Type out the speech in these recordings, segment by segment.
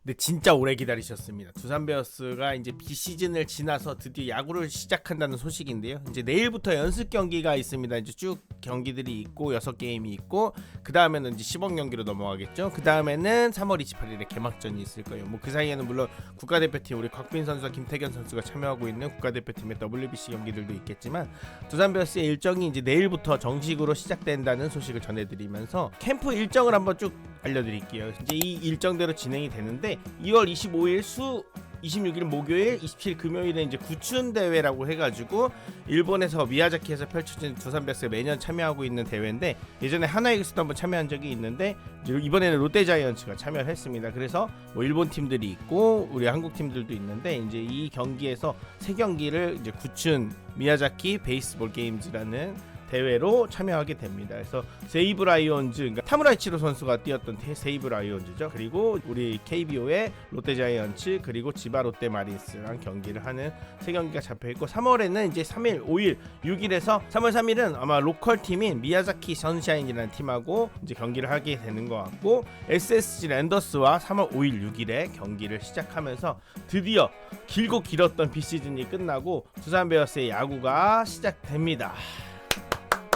근데 진짜 오래 기다리셨습니다. 두산 베어스가 이제 비시즌을 지나서 드디어 야구를 시작한다는 소식인데요. 이제 내일부터 연습 경기가 있습니다. 이제 쭉 경기들이 있고 6게임이 있고 그 다음에는 이제 시범 경기로 넘어가겠죠. 그 다음에는 3월 28일에 개막전이 있을 거예요. 뭐 그 사이에는 물론 국가대표팀 우리 곽빈 선수와 김태견 선수가 참여하고 있는 국가대표팀의 WBC 경기들도 있겠지만 두산 베어스의 일정이 이제 내일부터 정식으로 시작된다는 소식을 전해드리면서 캠프 일정을 한번 쭉 알려드릴게요. 이제 이 일정대로 진행이 되는데 2월 25일 수 26일 목요일 27일 금요일에 이제 구춘 대회라고 해가지고 일본에서 미야자키에서 펼쳐진 두산 베어스가 매년 참여하고 있는 대회인데 예전에 하나이글스도 한번 참여한 적이 있는데 이번에는 롯데자이언츠가 참여를 했습니다. 그래서 뭐 일본 팀들이 있고 우리 한국 팀들도 있는데 이제 이 경기에서 세 경기를 이제 구춘 미야자키 베이스볼 게임즈라는 대회로 참여하게 됩니다. 그래서 세이브 라이온즈, 그러니까 타무라 이치로 선수가 뛰었던 세이브 라이온즈죠. 그리고 우리 KBO의 롯데자이언츠 그리고 지바 롯데 마린스랑 경기를 하는 세 경기가 잡혀 있고 3월에는 이제 3일, 5일, 6일에서 3월 3일은 아마 로컬 팀인 미야자키 선샤인이라는 팀하고 이제 경기를 하게 되는 것 같고 SSG 랜더스와 3월 5일, 6일에 경기를 시작하면서 드디어 길고 길었던 비시즌이 끝나고 두산 베어스의 야구가 시작됩니다.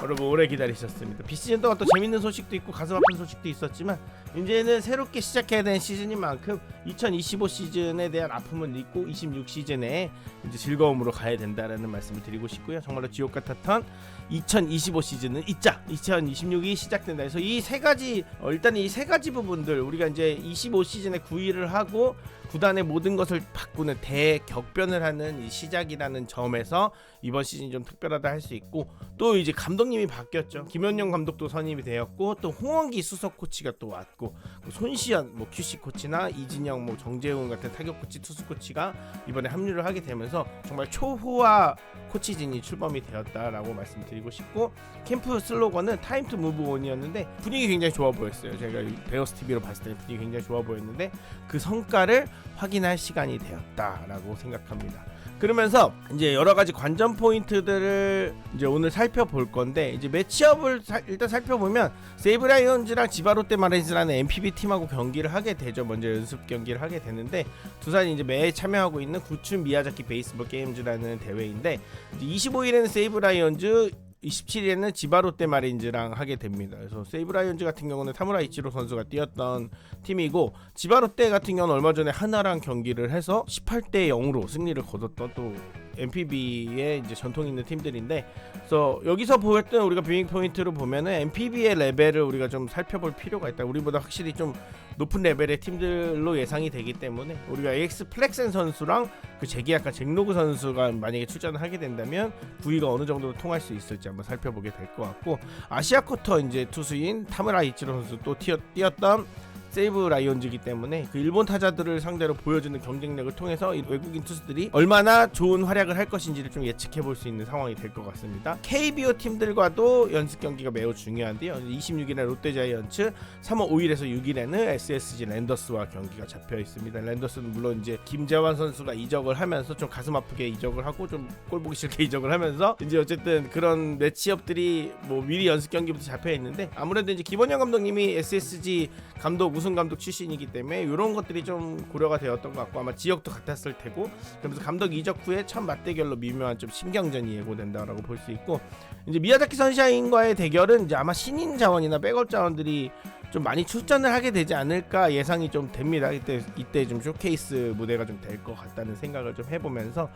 여러분 오래 기다리셨습니다. 비시즌 동안 또 재밌는 소식도 있고 가슴 아픈 소식도 있었지만 이제는 새롭게 시작해야 되는 시즌인 만큼 2025 시즌에 대한 아픔은 있고 26 시즌에 이제 즐거움으로 가야 된다라는 말씀을 드리고 싶고요. 정말로 지옥 같았던 2025 시즌은 잊자. 2026이 시작된다. 그래서 이 세 가지 일단 이 세 가지 부분들 우리가 이제 25 시즌에 구의를 하고 구단의 모든 것을 바꾸는 대격변을 하는 이 시작이라는 점에서 이번 시즌이 좀 특별하다 할 수 있고 또 이제 감독님이 바뀌었죠. 김현용 감독도 선임이 되었고 또 홍원기 수석 코치가 또 왔고 손시현 뭐 QC 코치나 이진영 뭐 정재훈 같은 타격 코치 투수 코치가 이번에 합류를 하게 되면서 정말 초호화 코치진이 출범이 되었다라고 말씀드리고 싶고 캠프 슬로건은 타임 투 무브 온이었는데 분위기 굉장히 좋아 보였어요. 제가 베어스 TV로 봤을 때 분위기 굉장히 좋아 보였는데 그 성과를 확인할 시간이 되었다라고 생각합니다. 그러면서 이제 여러 가지 관전 포인트들을 이제 오늘 살펴볼 건데 이제 매치업을 일단 살펴보면 세이브 라이온즈랑 지바 롯데 마린즈라는 NPB 팀하고 경기를 하게 되죠. 먼저 연습 경기를 하게 되는데 두산이 이제 매해 참여하고 있는 구춘 미야자키 베이스볼 게임즈라는 대회인데 25일에는 세이브 라이온즈 27일에는 지바 롯데 마린즈랑 하게 됩니다. 그래서 세이브 라이온즈 같은 경우는 타무라 이치로 선수가 뛰었던 팀이고 지바 롯데 같은 경우는 얼마 전에 하나랑 경기를 해서 18대 0으로 승리를 거뒀던 또 NPB의 이제 전통 있는 팀들인데 그래서 여기서 보였던 우리가 뷰잉 포인트로 보면은 NPB의 레벨을 우리가 좀 살펴볼 필요가 있다. 우리보다 확실히 좀 높은 레벨의 팀들로 예상이 되기 때문에 우리가 AX 플렉센 선수랑 그 재계약한 잭로그 선수가 만약에 출전을 하게 된다면 부위가 어느 정도로 통할 수 있을지 한번 살펴보게 될 것 같고 아시아 쿼터 이제 투수인 타무라 이치로 선수 또 뛰었던 세이브 라이온즈이기 때문에 그 일본 타자들을 상대로 보여주는 경쟁력을 통해서 외국인 투수들이 얼마나 좋은 활약을 할 것인지를 좀 예측해 볼 수 있는 상황이 될 것 같습니다. KBO 팀들과도 연습 경기가 매우 중요한데요. 26일에 롯데자이언츠, 3월 5일에서 6일에는 SSG 랜더스와 경기가 잡혀 있습니다. 랜더스는 물론 이제 김재환 선수가 이적을 하면서 좀 가슴 아프게 이적을 하고 좀 꼴 보기 싫게 이적을 하면서 이제 어쨌든 그런 매치업들이 뭐 미리 연습 경기부터 잡혀 있는데 아무래도 이제 김원영 감독님이 SSG 감독 우승 감독 출신이기 때문에 이런 것들이 좀 고려가 되었던 것 같고 아마 지역도 같았을 테고 그러면서 감독 이적 후에 첫 맞대결로 미묘한 좀 심경전이 예고된다라고 볼 수 있고 이제 미야자키 선샤인과의 대결은 이제 아마 신인 자원이나 백업 자원들이 좀 많이 출전을 하게 되지 않을까 예상이 좀 됩니다. 이때 좀 쇼케이스 무대가 좀 될 것 같다는 생각을 좀 해보면서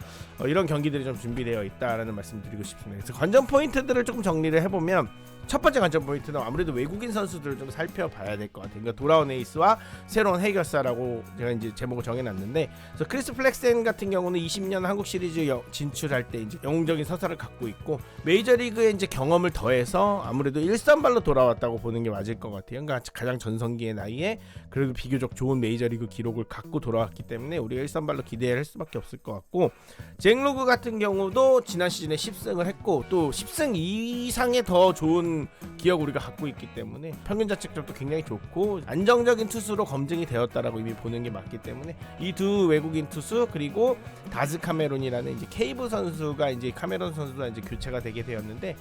이런 경기들이 좀 준비되어 있다라는 말씀드리고 싶습니다. 그래서 관전 포인트들을 조금 정리를 해보면 첫 번째 관전 포인트는 아무래도 외국인 선수들을 좀 살펴봐야 될 것 같아요. 그러니까 돌아온 에이스와 새로운 해결사라고 제가 이제 제목을 정해놨는데, 그래서 크리스 플렉센 같은 경우는 20년 한국 시리즈 진출할 때 이제 영웅적인 서사를 갖고 있고 메이저리그에 이제 경험을 더해서 아무래도 일선발로 돌아왔다고 보는 게 맞을 것 같아요. 그러니까 가장 전성기의 나이에 그래도 비교적 좋은 메이저리그 기록을 갖고 돌아왔기 때문에 우리가 일선발로 기대할 수밖에 없을 것 같고, 잭로그 같은 경우도 지난 시즌에 10승을 했고 또 10승 이상의 더 좋은 기억 우리가 갖고 있기 때문에 평균 자책점도 굉장히 좋고 안정적인 투수로 검증이 되었다라고 이미 보는 게 맞기 때문에 이 두 외국인 투수 그리고 다즈 카메론이라는 이제 케이브 선수가 이제 카메론 선수가 이제 교체가 되게 되었는데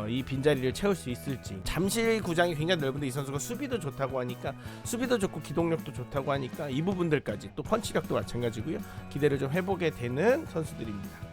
이 빈자리를 채울 수 있을지. 잠실 구장이 굉장히 넓은데 이 선수가 수비도 좋다고 하니까 수비도 좋고 기동력도 좋다고 하니까 이 부분들까지 또 펀치력도 마찬가지고요. 기대를 좀 해보게 되는 선수들입니다.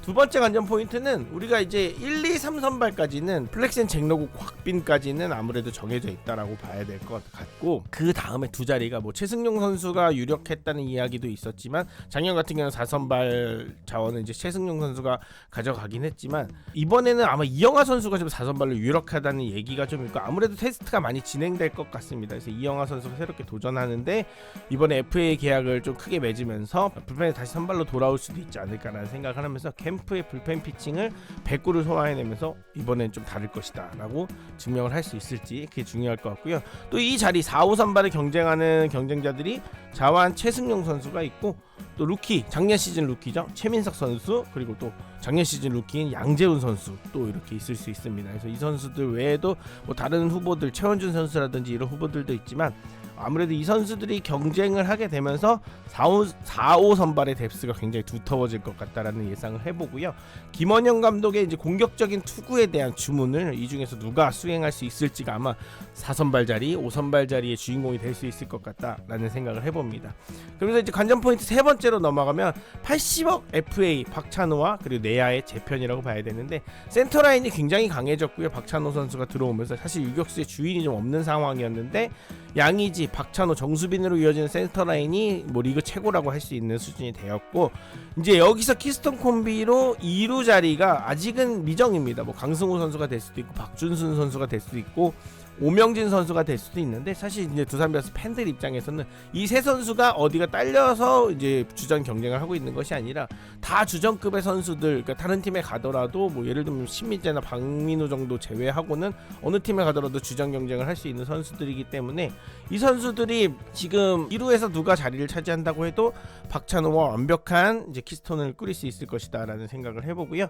두 번째 관전 포인트는 우리가 이제 1, 2, 3 선발까지는 플렉센, 잭러구, 곽빈까지는 아무래도 정해져 있다라고 봐야 될 것 같고, 그 다음에 두 자리가 뭐 최승용 선수가 유력했다는 이야기도 있었지만 작년 같은 경우는 4선발 자원은 이제 최승용 선수가 가져가긴 했지만 이번에는 아마 이영하 선수가 좀 4선발로 유력하다는 얘기가 좀 있고 아무래도 테스트가 많이 진행될 것 같습니다. 그래서 이영하 선수가 새롭게 도전하는데 이번에 FA 계약을 좀 크게 맺으면서 불펜에 다시 선발로 돌아올 수도 있지 않을까라는 생각을 하면서 캠프의 불펜 피칭을 100구를 소화해내면서 이번엔 좀 다를 것이다 라고 증명을 할 수 있을지 그게 중요할 것 같고요. 또 이 자리 4, 5 선발을 경쟁하는 경쟁자들이 자완 최승용 선수가 있고 또 루키, 작년 시즌 루키죠, 최민석 선수, 그리고 또 작년 시즌 루키인 양재훈 선수 또 이렇게 있을 수 있습니다. 그래서 이 선수들 외에도 뭐 다른 후보들, 최원준 선수라든지 이런 후보들도 있지만 아무래도 이 선수들이 경쟁을 하게 되면서 4, 5 선발의 뎁스가 굉장히 두터워질 것 같다라는 예상을 해보고요. 김원영 감독의 이제 공격적인 투구에 대한 주문을 이 중에서 누가 수행할 수 있을지가 아마 4선발 자리, 5선발 자리의 주인공이 될 수 있을 것 같다라는 생각을 해봅니다. 그러면서 이제 관전 포인트 세 번째로 넘어가면 80억 FA 박찬호와 그리고 내야의 재편이라고 봐야 되는데, 센터 라인이 굉장히 강해졌고요. 박찬호 선수가 들어오면서 사실 유격수의 주인이 좀 없는 상황이었는데 양의지, 박찬호, 정수빈으로 이어지는 센터 라인이 뭐 리그 최고라고 할 수 있는 수준이 되었고, 이제 여기서 키스톤 콤비로 2루 자리가 아직은 미정입니다. 뭐 강승호 선수가 될 수도 있고 박준순 선수가 될 수도 있고 오명진 선수가 될 수도 있는데, 사실 이제 두산 베어스 팬들 입장에서는 이 세 선수가 어디가 딸려서 이제 주전 경쟁을 하고 있는 것이 아니라 다 주전급의 선수들, 그러니까 다른 팀에 가더라도 뭐 예를 들면 신민재나 박민우 정도 제외하고는 어느 팀에 가더라도 주전 경쟁을 할 수 있는 선수들이기 때문에 이 선수들이 지금 1루에서 누가 자리를 차지한다고 해도 박찬호와 완벽한 이제 키스톤을 꾸릴 수 있을 것이다라는 생각을 해보고요.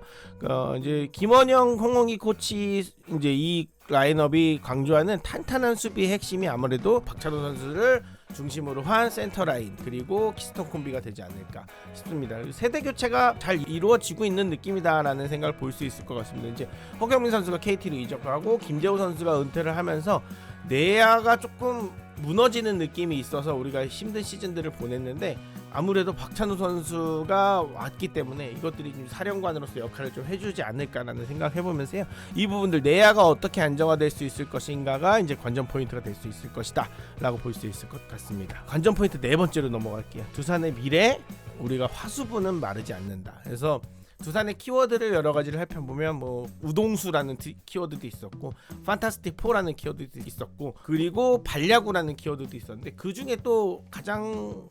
이제 김원영, 홍홍희 코치 이제 이 라인업이 강조하는 탄탄한 수비의 핵심이 아무래도 박찬호 선수를 중심으로 한 센터 라인 그리고 키스톤 콤비가 되지 않을까 싶습니다. 세대 교체가 잘 이루어지고 있는 느낌이다라는 생각을 볼 수 있을 것 같습니다. 이제 허경민 선수가 KT로 이적하고 김재호 선수가 은퇴를 하면서 내야가 조금 무너지는 느낌이 있어서 우리가 힘든 시즌들을 보냈는데, 아무래도 박찬호 선수가 왔기 때문에 이것들이 좀 사령관으로서 역할을 좀 해주지 않을까라는 생각을 해보면서요, 이 부분들 내야가 어떻게 안정화될 수 있을 것인가가 이제 관전 포인트가 될 수 있을 것이다 라고 볼 수 있을 것 같습니다. 관전 포인트 네 번째로 넘어갈게요. 두산의 미래, 우리가 화수분은 마르지 않는다. 그래서 두산의 키워드를 여러 가지를 살펴보면 뭐 우동수라는 키워드도 있었고 판타스틱 4라는 키워드도 있었고 그리고 발야구라는 키워드도 있었는데, 그 중에 또 가장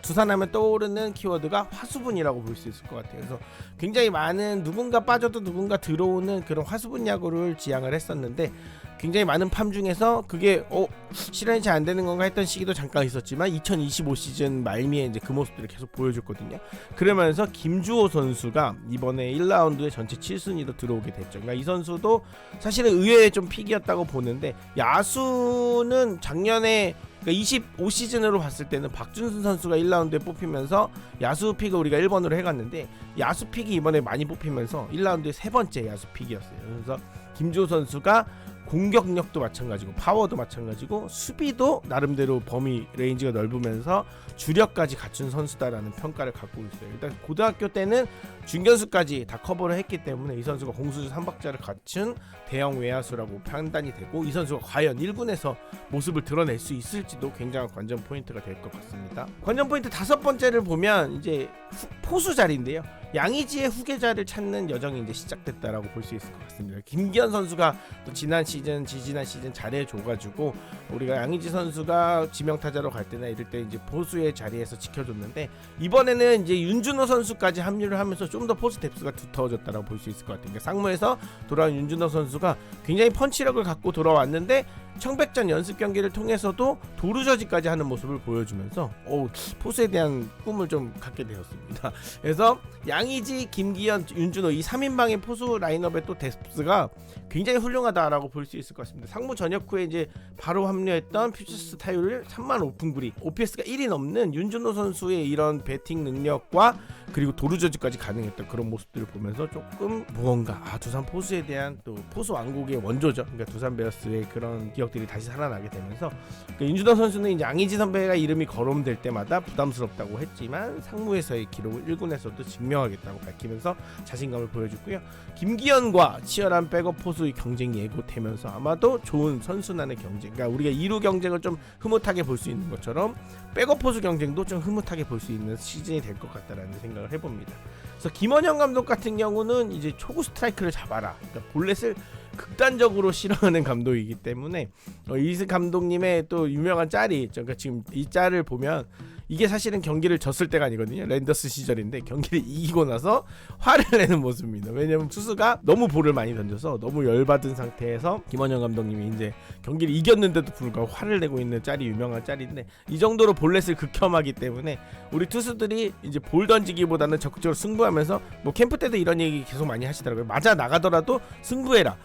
두산하면 떠오르는 키워드가 화수분이라고 볼 수 있을 것 같아요. 그래서 굉장히 많은 누군가 빠져도 누군가 들어오는 그런 화수분 야구를 지향을 했었는데, 굉장히 많은 팜 중에서 그게 실현이 잘 안 되는 건가 했던 시기도 잠깐 있었지만 2025 시즌 말미에 이제 그 모습들을 계속 보여줬거든요. 그러면서 김주호 선수가 이번에 1라운드에 전체 7순위로 들어오게 됐죠. 그러니까 이 선수도 사실은 의외의 좀 픽이었다고 보는데, 야수는 작년에 그러니까 25 시즌으로 봤을 때는 박준순 선수가 1라운드에 뽑히면서 야수 픽을 우리가 1번으로 해갔는데, 야수 픽이 이번에 많이 뽑히면서 1라운드에 세 번째 야수 픽이었어요. 그래서 김주호 선수가 공격력도 마찬가지고 파워도 마찬가지고 수비도 나름대로 범위 레인지가 넓으면서 주력까지 갖춘 선수다라는 평가를 갖고 있어요. 일단 고등학교 때는 중견수까지 다 커버를 했기 때문에 이 선수가 공수주 3박자를 갖춘 대형 외야수라고 판단이 되고, 이 선수가 과연 1군에서 모습을 드러낼 수 있을지도 굉장한 관전 포인트가 될 것 같습니다. 관전 포인트 다섯 번째를 보면 이제 포수 자리인데요. 양의지의 후계자를 찾는 여정이 이제 시작됐다라고 볼 수 있을 것 같습니다. 김기현 선수가 또 지난 시즌, 지지난 시즌 잘해줘가지고 우리가 양의지 선수가 지명타자로 갈 때나 이럴 때 이제 포수의 자리에서 지켜줬는데, 이번에는 이제 윤준호 선수까지 합류를 하면서 좀 더 포수 뎁스가 두터워졌다라고 볼 수 있을 것 같아요. 그러니까 상무에서 돌아온 윤준호 선수가 굉장히 펀치력을 갖고 돌아왔는데 청백전 연습 경기를 통해서도 도루저지까지 하는 모습을 보여주면서 포수에 대한 꿈을 좀 갖게 되었습니다. 그래서 양의지, 김기현, 윤준호 이 3인방의 포수 라인업의 또 뎁스가 굉장히 훌륭하다라고 볼 수 있을 것 같습니다. 상무 전역 후에 이제 바로 합류했던 퓨처스 타율을 3만 오픈구리, OPS가 1이 넘는 윤준호 선수의 이런 배팅 능력과 그리고 도루저지까지 가능했던 그런 모습들을 보면서 조금 무언가 두산 포수에 대한 또 포수 왕국의 원조죠. 그러니까 두산 베어스의 그런 기억들이 다시 살아나게 되면서 그러니까 윤준호 선수는 이제 양의지 선배가 이름이 거론될 때마다 부담스럽다고 했지만 상무에서의 기록을 1군에서도 증명하겠다고 밝히면서 자신감을 보여줬고요. 김기현과 치열한 백업 포수의 경쟁이 예고되면서 아마도 좋은 선순환의 경쟁, 그러니까 우리가 2루 경쟁을 좀 흐뭇하게 볼 수 있는 것처럼 백업 포수 경쟁도 좀 흐뭇하게 볼 수 있는 시즌이 될 것 같다라는 생각을 해봅니다. 그래서 김원형 감독 같은 경우는 이제 초구 스트라이크를 잡아라, 그러니까 볼넷을 극단적으로 싫어하는 감독이기 때문에 이승 감독님의 또 유명한 짤이 있죠. 그러니까 지금 이 짤을 보면 이게 사실은 경기를 졌을 때가 아니거든요. 랜더스 시절인데 경기를 이기고 나서 화를 내는 모습입니다. 왜냐면 투수가 너무 볼을 많이 던져서 너무 열받은 상태에서 김원형 감독님이 이제 경기를 이겼는데도 불구하고 화를 내고 있는 짤이 유명한 짤인데, 이 정도로 볼넷을 극혐하기 때문에 우리 투수들이 이제 볼 던지기보다는 적극적으로 승부하면서 뭐 캠프 때도 이런 얘기 계속 많이 하시더라고요. 맞아 나가더라도 승부해라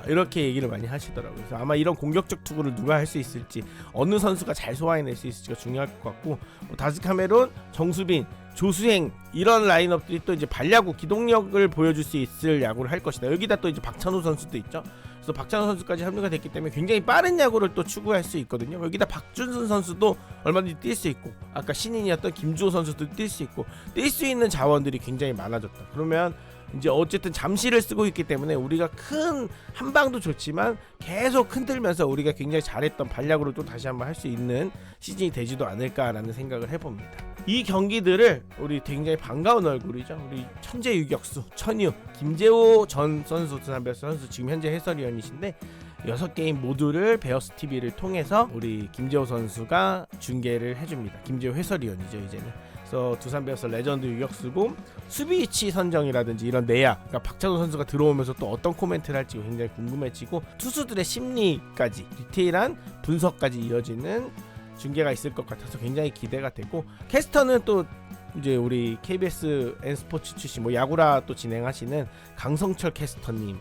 이렇게 얘기를 많이 하시더라고요. 그래서 아마 이런 공격적 투구를 누가 할 수 있을지, 어느 선수가 잘 소화해낼 수 있을지가 중요할 것 같고, 뭐 다스 카메론, 정수빈, 조수행 이런 라인업들이 또 이제 발야구 기동력을 보여줄 수 있을 야구를 할 것이다. 여기다 또 이제 박찬호 선수도 있죠. 그래서 박찬호 선수까지 합류가 됐기 때문에 굉장히 빠른 야구를 또 추구할 수 있거든요. 여기다 박준순 선수도 얼마든지 뛸 수 있고, 아까 신인이었던 김주호 선수도 뛸 수 있고, 뛸 수 있는 자원들이 굉장히 많아졌다. 그러면 이제 어쨌든 잠시를 쓰고 있기 때문에 우리가 큰 한방도 좋지만 계속 흔들면서 우리가 굉장히 잘했던 발야구를 또 다시 한번 할 수 있는 시즌이 되지도 않을까라는 생각을 해봅니다. 이 경기들을 우리 굉장히 반가운 얼굴이죠. 우리 천재 유격수 천유 김재호 전 선수, 두산 베어스 선수 지금 현재 해설위원이신데 6게임 모두를 베어스 TV를 통해서 우리 김재호 선수가 중계를 해줍니다. 김재호 해설위원이죠 이제는. 그래서 두산 베어스 레전드 유격수고 수비 위치 선정이라든지 이런 내야, 그러니까 박찬호 선수가 들어오면서 또 어떤 코멘트를 할지 굉장히 궁금해지고, 투수들의 심리까지 디테일한 분석까지 이어지는 중계가 있을 것 같아서 굉장히 기대가 되고, 캐스터는 또 이제 우리 KBS N스포츠 출신 뭐 야구라 또 진행하시는 강성철 캐스터님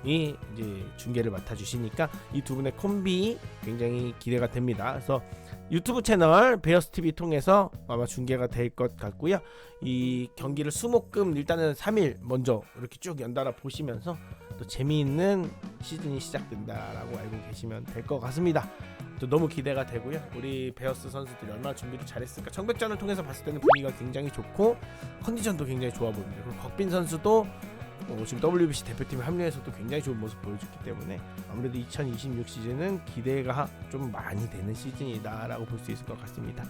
이 이제 중계를 맡아주시니까 이 두 분의 콤비 굉장히 기대가 됩니다. 그래서 유튜브 채널 베어스 TV 통해서 아마 중계가 될 것 같고요. 이 경기를 수목금 일단은 3일 먼저 이렇게 쭉 연달아 보시면서 또 재미있는 시즌이 시작된다라고 알고 계시면 될 것 같습니다. 또 너무 기대가 되고요. 우리 베어스 선수들이 얼마나 준비를 잘했을까. 청백전을 통해서 봤을 때는 분위기가 굉장히 좋고 컨디션도 굉장히 좋아 보입니다. 그리고 곽빈 선수도 지금 WBC 대표팀에 합류해서도 굉장히 좋은 모습 보여줬기 때문에 아무래도 2026 시즌은 기대가 좀 많이 되는 시즌이다라고 볼 수 있을 것 같습니다.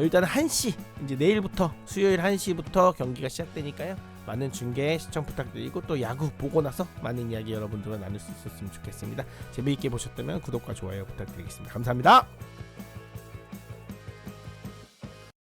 일단은 1시, 이제 내일부터 수요일 1시부터 경기가 시작되니까요. 많은 중계 시청 부탁드리고, 또 야구 보고 나서 많은 이야기 여러분들과 나눌 수 있었으면 좋겠습니다. 재미있게 보셨다면 구독과 좋아요 부탁드리겠습니다. 감사합니다.